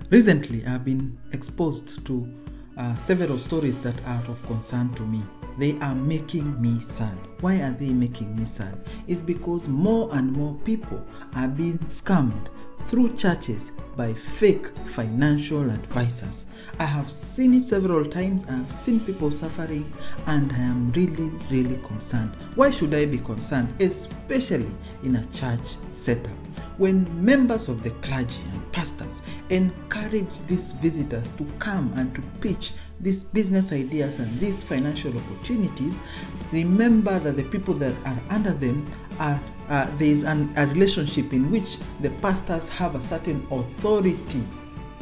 Recently, I've been exposed to several stories that are of concern to me. They are making me sad. Why are they making me sad? It's because more and more people are being scammed through churches by fake financial advisors. I have seen it several times. I have seen people suffering, and I am really, really concerned. Why should I be concerned? Especially in a church setup. When members of the clergy and pastors encourage these visitors to come and to pitch these business ideas and these financial opportunities, remember that the people that are under them are there is a relationship in which the pastors have a certain authority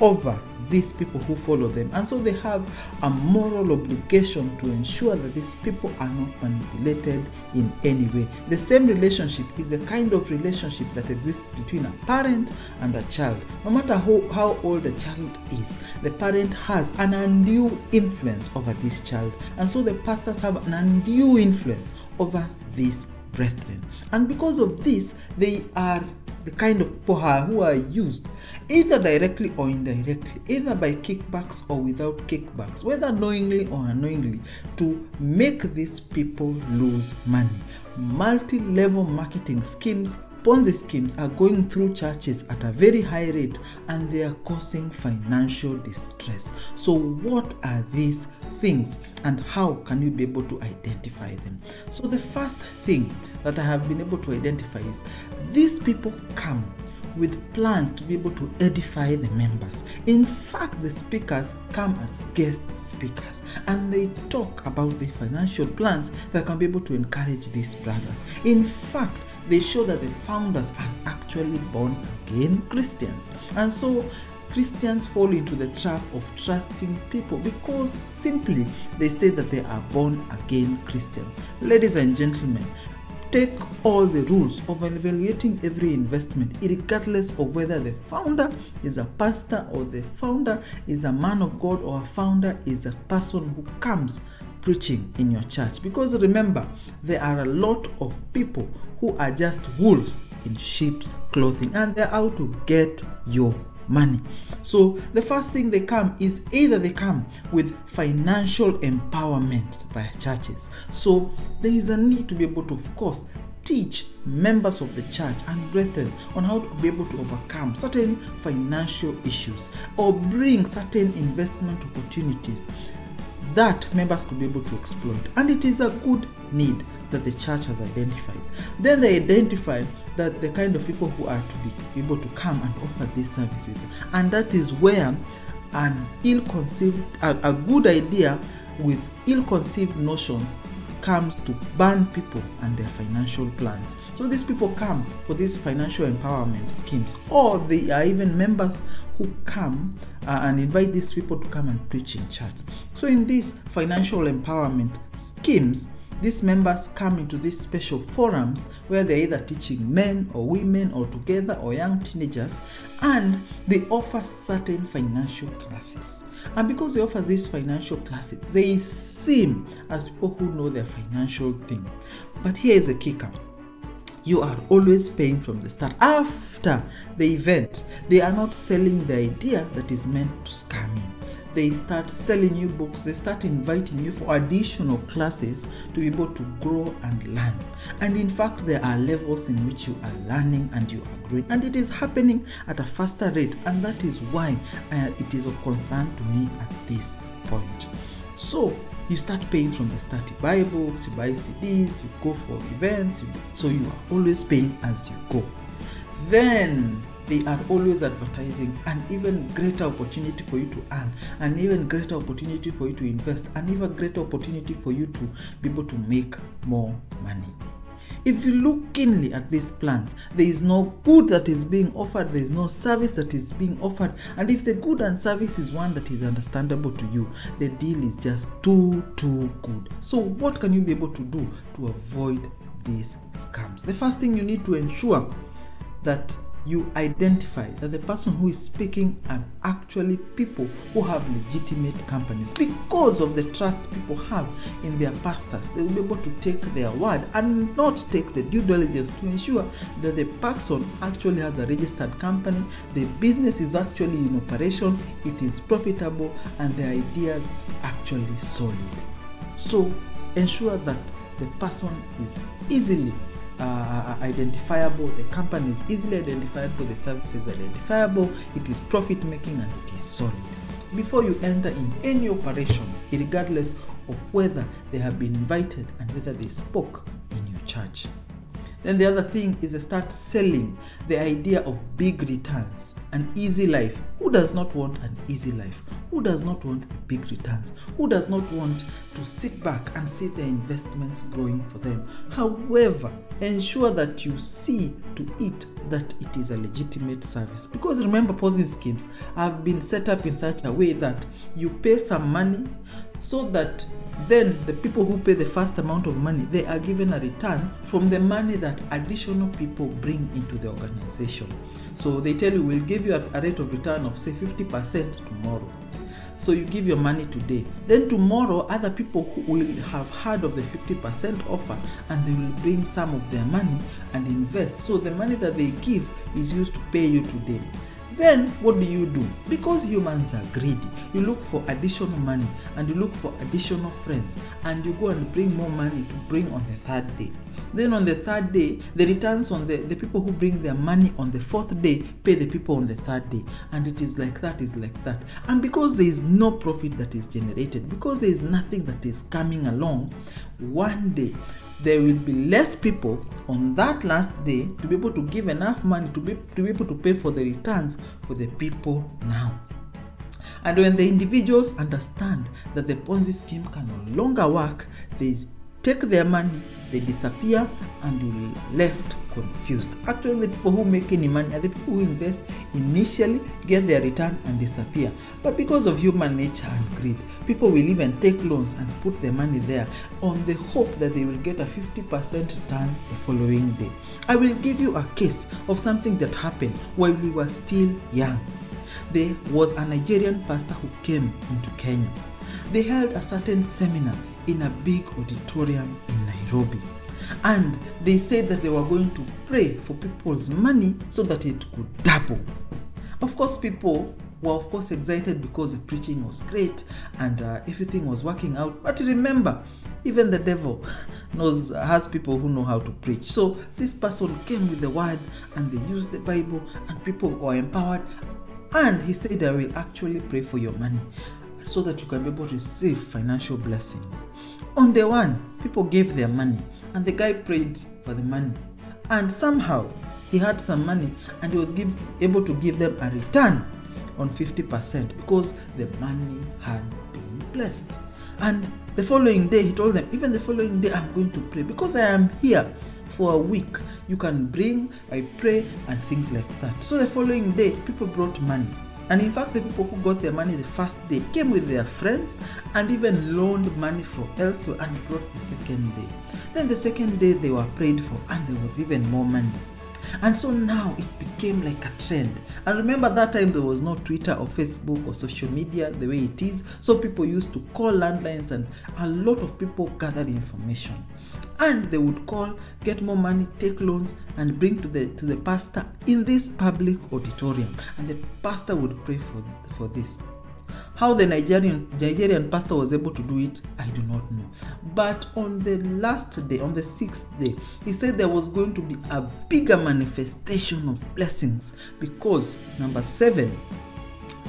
over these people who follow them, and so they have a moral obligation to ensure that these people are not manipulated in any way. The same relationship is the kind of relationship that exists between a parent and a child. No matter how old the child is, the parent has an undue influence over this child, and so the pastors have an undue influence over these brethren. And because of this, they are the kind of people who are used either directly or indirectly, either by kickbacks or without kickbacks, whether knowingly or unknowingly, to make these people lose money. Multi-level marketing schemes, Ponzi schemes, are going through churches at a very high rate, and they are causing financial distress. So what are these things, and how can you be able to identify them? So the first thing that I have been able to identify is these people come with plans to be able to edify the members. In fact, the speakers come as guest speakers, and they talk about the financial plans that can be able to encourage these brothers. In fact, they show that the founders are actually born again Christians. And so Christians fall into the trap of trusting people because simply they say that they are born again Christians. Ladies and gentlemen, take all the rules of evaluating every investment, regardless of whether the founder is a pastor or the founder is a man of God or a founder is a person who comes preaching in your church. Because remember, there are a lot of people who are just wolves in sheep's clothing, and they're out to get your money. So the first thing they come is either they come with financial empowerment by churches. So there is a need to be able to, of course, teach members of the church and brethren on how to be able to overcome certain financial issues or bring certain investment opportunities that members could be able to exploit. And it is a good need that the church has identified. Then they identify that the kind of people who are to be able to come and offer these services, and that is where an ill-conceived, a good idea with ill-conceived notions comes to ban people and their financial plans. So these people come for these financial empowerment schemes, or they are even members who come and invite these people to come and preach in church. So in these financial empowerment schemes, these members come into these special forums where they're either teaching men or women or together or young teenagers, and they offer certain financial classes. And because they offer these financial classes, they seem as people who know their financial thing. But here is a kicker. You are always paying from the start. After the event, they are not selling the idea that is meant to scam you. They start selling you books, they start inviting you for additional classes to be able to grow and learn. And in fact, there are levels in which you are learning and you are growing. And it is happening at a faster rate, and that is why it is of concern to me at this point. So you start paying from the start. You buy books, you buy CDs, you go for events, so you are always paying as you go. Then they are always advertising an even greater opportunity for you to earn, an even greater opportunity for you to invest, an even greater opportunity for you to be able to make more money. If you look keenly at these plans, there is no good that is being offered, there is no service that is being offered, and if the good and service is one that is understandable to you, the deal is just too good. So what can you be able to do to avoid these scams? The first thing you need to ensure that you identify that the person who is speaking are actually people who have legitimate companies. Because of the trust people have in their pastors, they will be able to take their word and not take the due diligence to ensure that the person actually has a registered company, the business is actually in operation, it is profitable, and the ideas actually solid. So ensure that the person is easily identifiable, the company is easily identifiable, the service is identifiable, it is profit making, and it is solid before you enter in any operation, regardless of whether they have been invited and whether they spoke in your church. Then the other thing is to start selling the idea of big returns, an easy life. Who does not want an easy life? Who does not want the big returns? Who does not want to sit back and see their investments growing for them? However, ensure that you see to it that it is a legitimate service. Because remember, Ponzi schemes have been set up in such a way that you pay some money so that then the people who pay the first amount of money, they are given a return from the money that additional people bring into the organization. So they tell you, we'll give you a rate of return of say 50% tomorrow. So you give your money today. Then tomorrow, other people who will have heard of the 50% offer and they will bring some of their money and invest. So the money that they give is used to pay you today. Then what do? Because humans are greedy, you look for additional money and you look for additional friends and you go and bring more money to bring on the third day. Then on the third day, the returns on the people who bring their money on the fourth day pay the people on the third day. And it is like that, And because there is no profit that is generated, because there is nothing that is coming along, one day there will be less people on that last day to be able to give enough money to be able to pay for the returns for the people now. And when the individuals understand that the Ponzi scheme can no longer work, they take their money, they disappear, and you're left confused. Actually, the people who make any money are the people who invest initially, get their return, and disappear. But because of human nature and greed, people will even take loans and put their money there on the hope that they will get a 50% return the following day. I will give you a case of something that happened while we were still young. There was a Nigerian pastor who came into Kenya. They held a certain seminar in a big auditorium in Nairobi. And they said that they were going to pray for people's money so that it could double. Of course, people were excited because the preaching was great and everything was working out. But remember, even the devil has people who know how to preach. So this person came with the word and they used the Bible and people were empowered. And he said, I will actually pray for your money so that you can be able to receive financial blessing. On day one, people gave their money and the guy prayed for the money. And somehow he had some money and he was able to give them a return on 50% because the money had been blessed. And the following day, he told them, even the following day, I'm going to pray because I am here for a week. You can bring, I pray, and things like that. So the following day, people brought money. And in fact, the people who got their money the first day came with their friends and even loaned money from elsewhere and brought the second day. Then the second day they were prayed for and there was even more money. And so now it became like a trend. And remember that time there was no Twitter or Facebook or social media the way it is. So people used to call landlines and a lot of people gathered information. And they would call, get more money, take loans, and bring to the pastor in this public auditorium. And the pastor would pray for this. How the Nigerian pastor was able to do it, I do not know. But on the last day, on the 6th day, he said there was going to be a bigger manifestation of blessings because number 7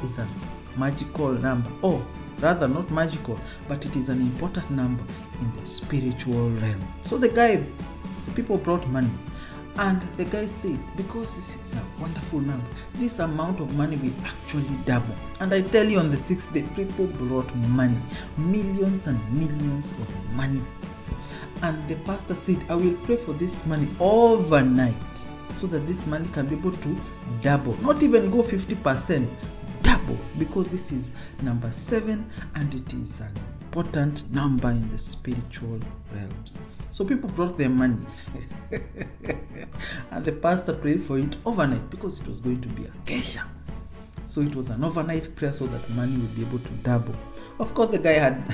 is a magical number. Or rather, not magical, but it is an important number in the spiritual realm. So the people brought money. And the guy said, because this is a wonderful number, this amount of money will actually double. And I tell you, on the 6th day, people brought money, millions and millions of money. And the pastor said, I will pray for this money overnight so that this money can be able to double, not even go 50%, double, because this is number 7 and it is an important number in the spiritual realms. So people brought their money and the pastor prayed for it overnight because it was going to be a kesha. So it was an overnight prayer so that money would be able to double. Of course, the guy had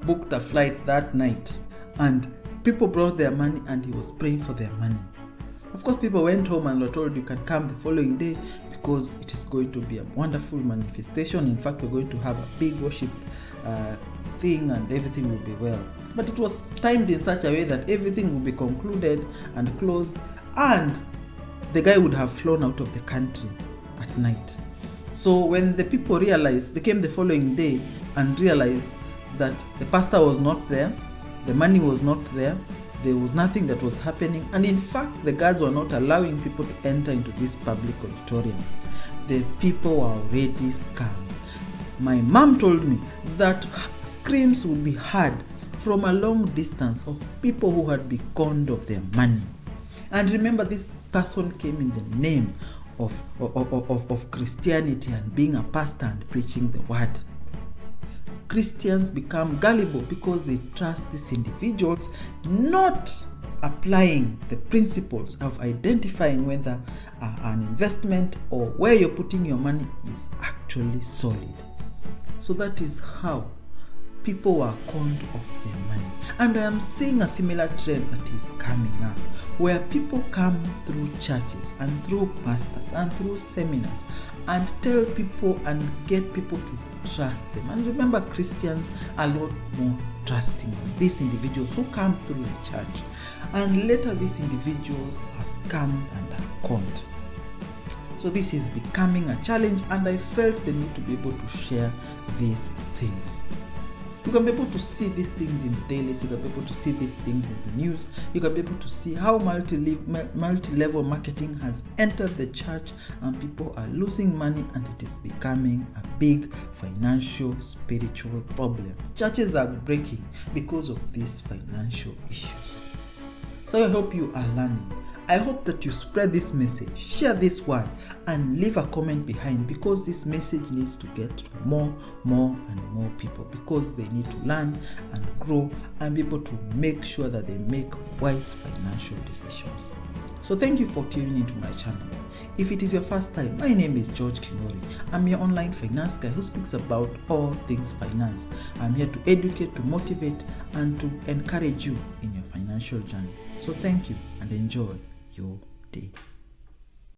booked a flight that night and people brought their money and he was praying for their money. Of course, people went home and were told you can come the following day because it is going to be a wonderful manifestation. In fact, we're going to have a big worship thing and everything will be well. But it was timed in such a way that everything will be concluded and closed and the guy would have flown out of the country at night. So when the people realized, they came the following day and realized that the pastor was not there, the money was not there, there was nothing that was happening, and in fact the guards were not allowing people to enter into this public auditorium. The people were already scammed. My mom told me that screams would be heard from a long distance of people who had been conned of their money. And remember, this person came in the name of Christianity and being a pastor and preaching the word. Christians become gullible because they trust these individuals, not applying the principles of identifying whether an investment or where you're putting your money is actually solid. So that is how people were conned of their money. And I am seeing a similar trend that is coming up, where people come through churches and through pastors and through seminars and tell people and get people to trust them. And remember, Christians are a lot more trusting of these individuals who come through the church. And later these individuals are scammed and are conned. So this is becoming a challenge, and I felt the need to be able to share these things. You can be able to see these things in the dailies, you can be able to see these things in the news, you can be able to see how multi-level marketing has entered the church and people are losing money and it is becoming a big financial, spiritual problem. Churches are breaking because of these financial issues. So I hope you are learning. I hope that you spread this message, share this word, and leave a comment behind, because this message needs to get to more and more people, because they need to learn and grow and be able to make sure that they make wise financial decisions. So thank you for tuning into my channel. If it is your first time, my name is George Kinori. I'm your online finance guy who speaks about all things finance. I'm here to educate, to motivate, and to encourage you in your financial journey. So thank you and enjoy your day.